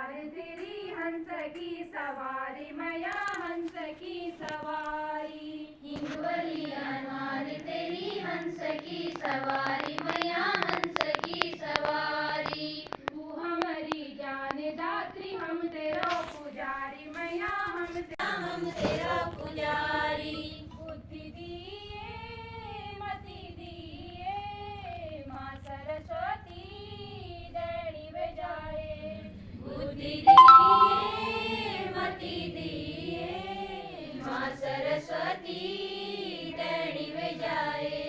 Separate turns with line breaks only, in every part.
अनवार तेरी हंस की सवारी मैया हंस की सवारी।
हिंदुवली अनवार तेरी हंस की सवारी मैया हंस की सवारी।
तू हमारी जान दात्री हम तेरा पुजारी मैया हम
तेरा पुजारी।
बुद्धि दिए मति दिए माँ सरस्वती देणी बजाए।
बुद्धि दिए मति दिए माँ सरस्वती देणी बजाए।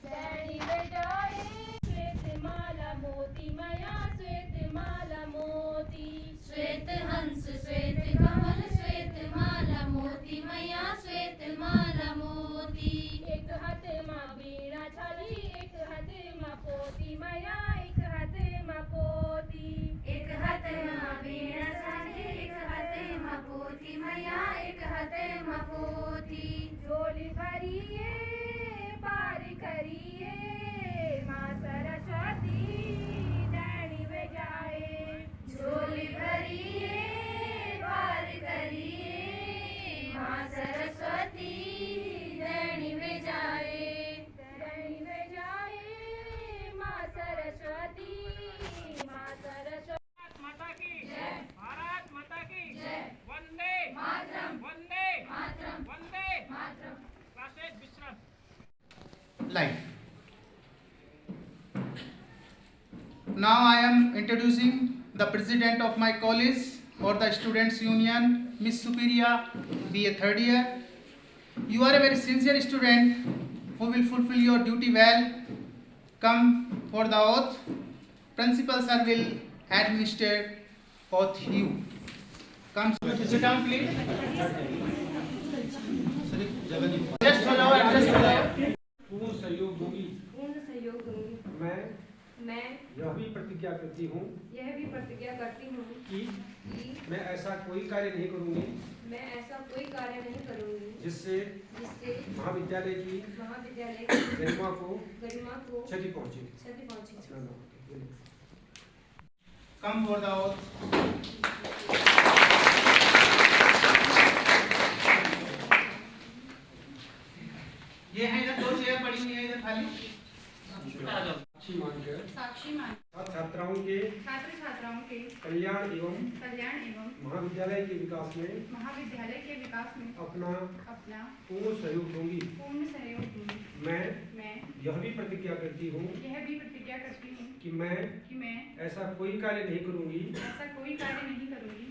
देणी बजाए श्वेत माला मोती मैया श्वेत माला मोती।
श्वेत हंस श्वेत कमल श्वेत माला मोती मैया श्वेत माला मोती।
एक हाथ माँ वीणा छाली एक हाथ माँ पोती मैया एक हाथ माँ पोती।
एक हाथ माँ वीणा छाली एक हाथ माँ पोती मैया एक हाथ माँ पोती।
झोली भरिए पार करिए माँ सरस्वती देणी बजाए।
झोली भरिए पार करिए माँ सरस्वती देणी बजाए।
देणी बजाए माँ सरस्वती माँ सरस्वती।
माता की
जय।
भारत माता की
जय।
वंदे
मातरम।
वंदे
मातरम।
वंदे
मातरम।
क्लासेस विश्राम।
Life. Now I am introducing the president of my college or the students union, Miss Superior, BA third year. You are a very sincere student who will fulfill your duty well. Come for the oath. Principal sir will administer oath you. Come sit down please. Just हो जाओ, adjust हो जाओ.
पूर्ण सहयोग दूंगी।
पूर्ण सहयोग दूंगी।
मैं यह भी प्रतिज्ञा करती हूँ कि मैं ऐसा कोई कार्य नहीं करूँगी जिससे महाविद्यालय की गरिमा को क्षति पहुँचे।
Come for the oath. ये है इधर दो चेयर पड़ी हुई है इधर खाली।
साक्षी मानकर छात्राओं के कल्याण एवं महाविद्यालय के विकास में अपना पूर्ण सहयोग दूंगी। मैं यह भी प्रतिज्ञा करती हूँ कि मैं ऐसा कोई कार्य नहीं करूँगी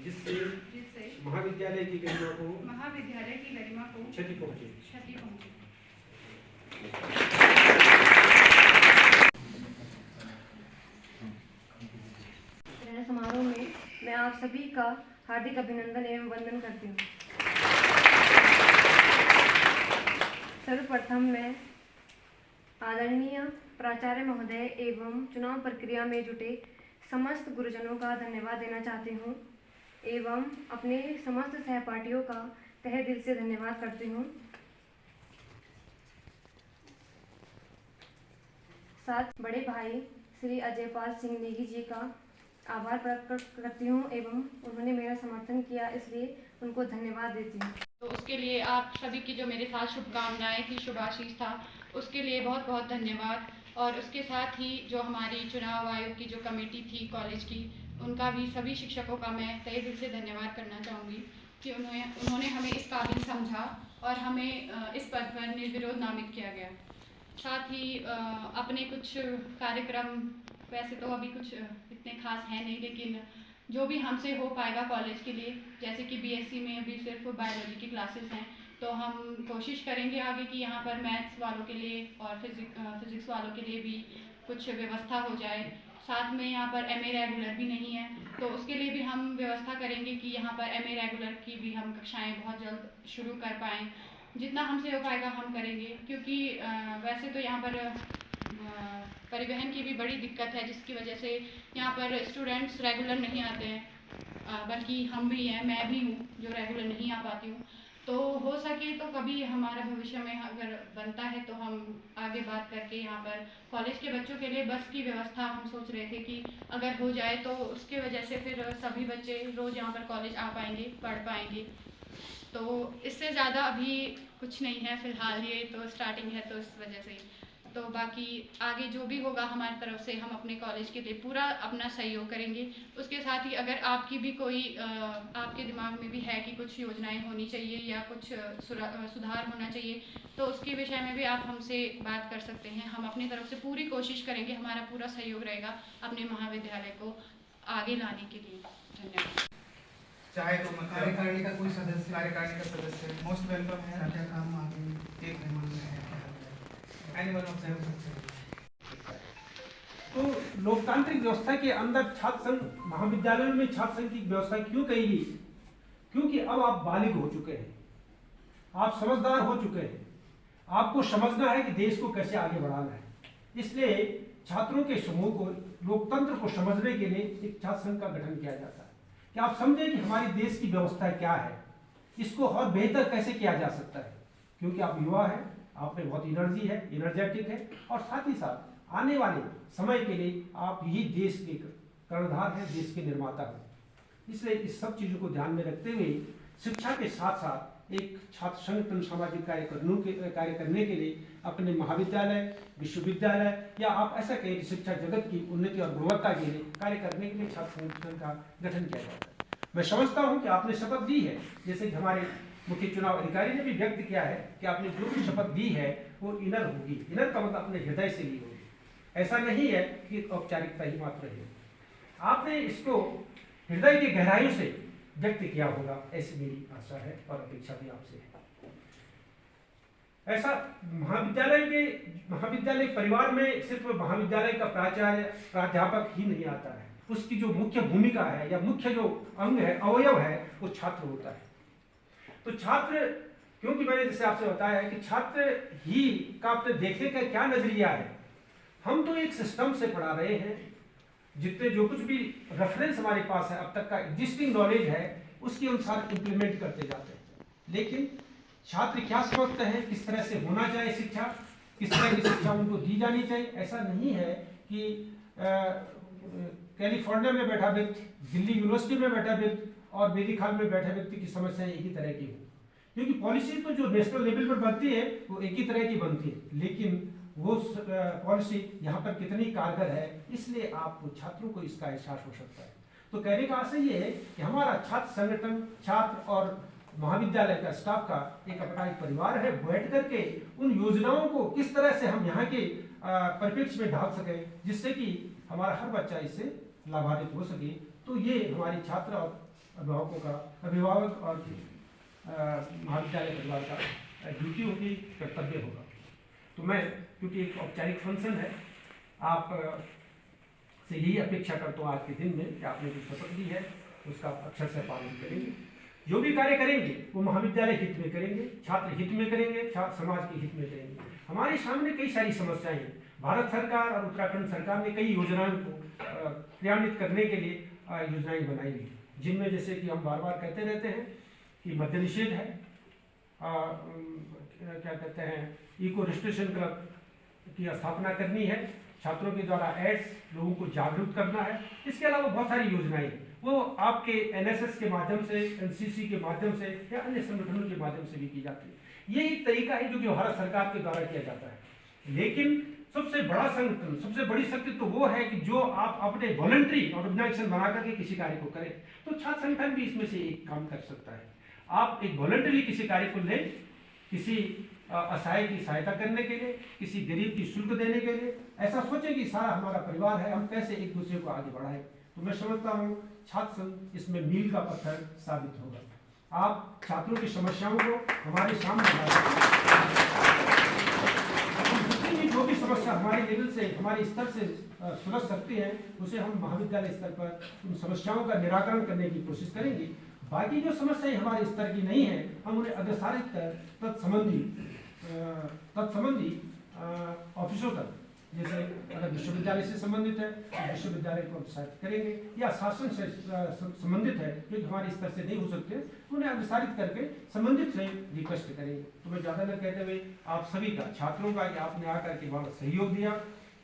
जिससे महाविद्यालय की गरिमा को क्षति पहुँचे।
समारोह में मैं आप सभी का हार्दिक अभिनंदन एवं वंदन करती हूँ। सर्वप्रथम मैं आदरणीय प्राचार्य महोदय एवं चुनाव प्रक्रिया में जुटे समस्त गुरुजनों का धन्यवाद देना चाहती हूँ एवं अपने समस्त सहपाठियों का तहे दिल से धन्यवाद करती हूँ। साथ बड़े भाई श्री अजयपाल सिंह नेगी जी का आभार प्रकट करती हूँ एवं उन्होंने मेरा समर्थन किया, इसलिए उनको धन्यवाद देती हूँ।
तो उसके लिए आप सभी की जो मेरे साथ शुभकामनाएं थी, शुभाशीष था, उसके लिए बहुत बहुत धन्यवाद। और उसके साथ ही जो हमारी चुनाव आयोग की जो कमेटी थी कॉलेज की, उनका भी सभी शिक्षकों का मैं तहे दिल से धन्यवाद करना चाहूँगी कि उन्होंने हमें इस काबिल समझा और हमें इस पद पर निर्विरोध नामित किया गया। साथ ही अपने कुछ कार्यक्रम, वैसे तो अभी कुछ इतने खास है नहीं, लेकिन जो भी हमसे हो पाएगा कॉलेज के लिए, जैसे कि बीएससी में अभी सिर्फ बायोलॉजी की क्लासेस हैं, तो हम कोशिश करेंगे आगे कि यहाँ पर मैथ्स वालों के लिए और फिज़िक्स वालों के लिए भी कुछ व्यवस्था हो जाए। साथ में यहाँ पर एमए रेगुलर भी नहीं है, तो उसके लिए भी हम व्यवस्था करेंगे कि यहाँ पर एमए रेगुलर की भी हम कक्षाएँ बहुत जल्द शुरू कर पाएँ। जितना हमसे हो पाएगा हम करेंगे, क्योंकि वैसे तो यहाँ पर परिवहन की भी बड़ी दिक्कत है, जिसकी वजह से यहाँ पर स्टूडेंट्स रेगुलर नहीं आते हैं, बल्कि हम भी हैं, मैं भी हूँ जो रेगुलर नहीं आ पाती हूँ। तो हो सके तो कभी हमारा भविष्य में अगर बनता है तो हम आगे बात करके यहाँ पर कॉलेज के बच्चों के लिए बस की व्यवस्था हम सोच रहे थे कि अगर हो जाए तो उसके वजह से फिर सभी बच्चे रोज़ यहाँ पर कॉलेज आ पाएंगे, पढ़ पाएंगे। तो इससे ज़्यादा अभी कुछ नहीं है फ़िलहाल, ये तो स्टार्टिंग है तो इस वजह से। तो बाकी आगे जो भी होगा हमारी तरफ से हम अपने कॉलेज के लिए पूरा अपना सहयोग करेंगे। उसके साथ ही अगर आपकी भी कोई आपके दिमाग में भी है कि कुछ योजनाएं होनी चाहिए या कुछ सुधार होना चाहिए तो उसके विषय में भी आप हमसे बात कर सकते हैं। हम अपनी तरफ से पूरी कोशिश करेंगे, हमारा पूरा सहयोग रहेगा अपने महाविद्यालय को आगे लाने के लिए। धन्यवाद।
चाहे तो कार्यकारिणी का कोई सदस्य, कार्यकारिणी का सदस्य मोस्ट वेलकम है। एक मेहमान है।
तो लोकतांत्रिक व्यवस्था के अंदर छात्र संघ, महाविद्यालयों में छात्र संघ की व्यवस्था क्यों कही गई? क्योंकि अब आप बालिग हो चुके हैं, आप समझदार हो चुके हैं, आपको समझना है कि देश को कैसे आगे बढ़ाना है। इसलिए छात्रों के समूह को, लोकतंत्र को समझने के लिए एक छात्र संघ का गठन किया जाता है कि आप समझें कि हमारी देश की व्यवस्था क्या है, इसको और बेहतर कैसे किया जा सकता है। क्योंकि आप युवा हैं, आप में बहुत एनर्जी है, एनर्जेटिक है, और साथ ही साथ आने वाले समय के लिए आप यही देश के कर्णधार हैं, देश के निर्माता हैं। इसलिए इस सब चीज़ों को ध्यान में रखते हुए शिक्षा के साथ साथ एक छात्र संगठन सामाजिक कार्य करने के लिए अपने महाविद्यालय, विश्वविद्यालय या आप ऐसा कहें शिक्षा जगत की उन्नति और गुणवत्ता के लिए कार्य करने के लिए छात्र संगठन का गठन किया जाता है। मैं समझता हूँ कि आपने शपथ ली है, जैसे कि हमारे मुख्य चुनाव अधिकारी ने भी व्यक्त किया है कि आपने जो भी शपथ दी है वो इनर होगी। इनर का मतलब अपने हृदय से ली होगी, ऐसा नहीं है कि औपचारिकता ही मात्र है। आपने इसको हृदय की गहराइयों से व्यक्त किया होगा, ऐसी मेरी आशा है और अपेक्षा भी आपसे है। ऐसा महाविद्यालय परिवार में सिर्फ महाविद्यालय का प्राचार्य, प्राध्यापक ही नहीं आता है, उसकी जो मुख्य भूमिका है या मुख्य जो अंग है, अवयव है, वो छात्र होता है। तो छात्र, क्योंकि मैंने जैसे आपसे बताया है कि छात्र ही का अपने देखने का क्या नजरिया है, हम तो एक सिस्टम से पढ़ा रहे हैं, जितने जो कुछ भी रेफरेंस हमारे पास है, अब तक का एग्जिस्टिंग नॉलेज है, उसके अनुसार इंप्लीमेंट करते जाते हैं। लेकिन छात्र क्या समझते हैं, किस तरह से होना चाहिए शिक्षा, किस तरह की शिक्षा उनको दी जानी चाहिए। ऐसा नहीं है कि कैलिफोर्निया में बैठा व्यक्ति, दिल्ली यूनिवर्सिटी में बैठा व्यक्ति और मेडिकल हॉल में बैठे व्यक्ति की समस्याएं एक ही तरह की हो, क्योंकि पॉलिसी तो जो नेशनल लेवल पर बनती है वो एक ही तरह की बनती है, लेकिन वो पॉलिसी यहाँ पर कितनी कारगर है, इसलिए आपको छात्रों को इसका एहसास हो सकता है। तो कहने का आशय ये है कि हमारा छात्र संगठन, छात्र और महाविद्यालय का स्टाफ का एक अपना एक परिवार है। बैठ करके उन योजनाओं को किस तरह से हम यहाँ के परिप्रेक्ष्य में ढाल सकें, जिससे कि हमारा हर बच्चा इससे लाभान्वित हो सके। तो ये हमारी छात्र और अभिभावक और महाविद्यालय परिवार का ड्यूटी होगी, कर्तव्य होगा। तो मैं, क्योंकि एक औपचारिक फंक्शन है, आप से यही अपेक्षा करता हूँ आज के दिन में कि आपने जो शपथ ली है उसका अक्षर से पालन करेंगे। जो भी कार्य करेंगे वो महाविद्यालय हित में करेंगे, छात्र हित में करेंगे, छात्र समाज के हित में करेंगे। हमारे सामने कई सारी समस्याएं हैं। भारत सरकार और उत्तराखंड सरकार ने कई योजनाओं को क्रियान्वित करने के लिए योजनाएं बनाई हैं, जिनमें जैसे कि हम बार बार कहते रहते हैं कि मद्य निषेध है, क्या कहते हैं, इको रजिस्ट्रेशन क्लब की स्थापना करनी है, छात्रों के द्वारा एड्स लोगों को जागरूक करना है। इसके अलावा बहुत सारी योजनाएं वो आपके एनएसएस के माध्यम से, एनसीसी के माध्यम से या अन्य संगठनों के माध्यम से भी की जाती है। ये एक तरीका है जो कि भारत सरकार के द्वारा किया जाता है। लेकिन सबसे बड़ा संगठन, सबसे बड़ी शक्ति तो वो है कि जो आप अपने वॉलंटरी ऑर्गेनाइजेशन बना करके किसी कार्य को करें। तो छात्र संगठन भी इसमें से एक काम कर सकता है। आप एक वॉलंटरी किसी कार्य को लें, किसी असहाय की सहायता करने के लिए, किसी गरीब की शुल्क देने के लिए, ऐसा सोचें कि सारा हमारा परिवार है, हम कैसे एक दूसरे को आगे बढ़ाएं। तो मैं समझता हूँ छात्र संघ इसमें मील का पत्थर साबित होगा। आप छात्रों की समस्याओं को हमारे सामने जो भी समस्या हमारे लेवल से, हमारे स्तर से सुलझ सकती है, उसे हम महाविद्यालय स्तर पर उन समस्याओं का निराकरण करने की कोशिश करेंगे। बाकी जो समस्याएं हमारे स्तर की नहीं है, हम उन्हें अग्रसारित कर तत्संबंधी ऑफिसों तक जैसे अगर विश्वविद्यालय से संबंधित है तो विश्वविद्यालय को अग्रसारित करेंगे, या शासन से संबंधित है जो हमारे स्तर से नहीं हो सकते उन्हें अग्रसारित करके संबंधित से रिक्वेस्ट करेंगे। तो मैं ज़्यादा न कहते हुए आप सभी का, छात्रों का, कि आपने आकर के वहाँ सहयोग दिया,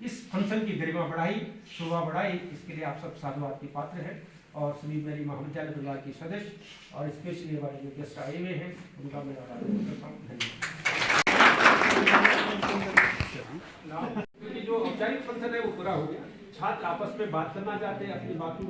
इस फंक्शन की गरिमा बढ़ाई, शोभा बढ़ाई, इसके लिए आप सब साधुवाद के पात्र हैं। और सभी मेरी महाविद्यालय परिवार के सदस्य और स्पेशली हमारे जो गेस्ट आए हुए हैं उनका मैं आभार करता हूँ। धन्यवाद। क्योंकि जो औपचारिक फंक्शन है वो पूरा हो गया, छात्र आपस में बात करना चाहते हैं, अपनी बातों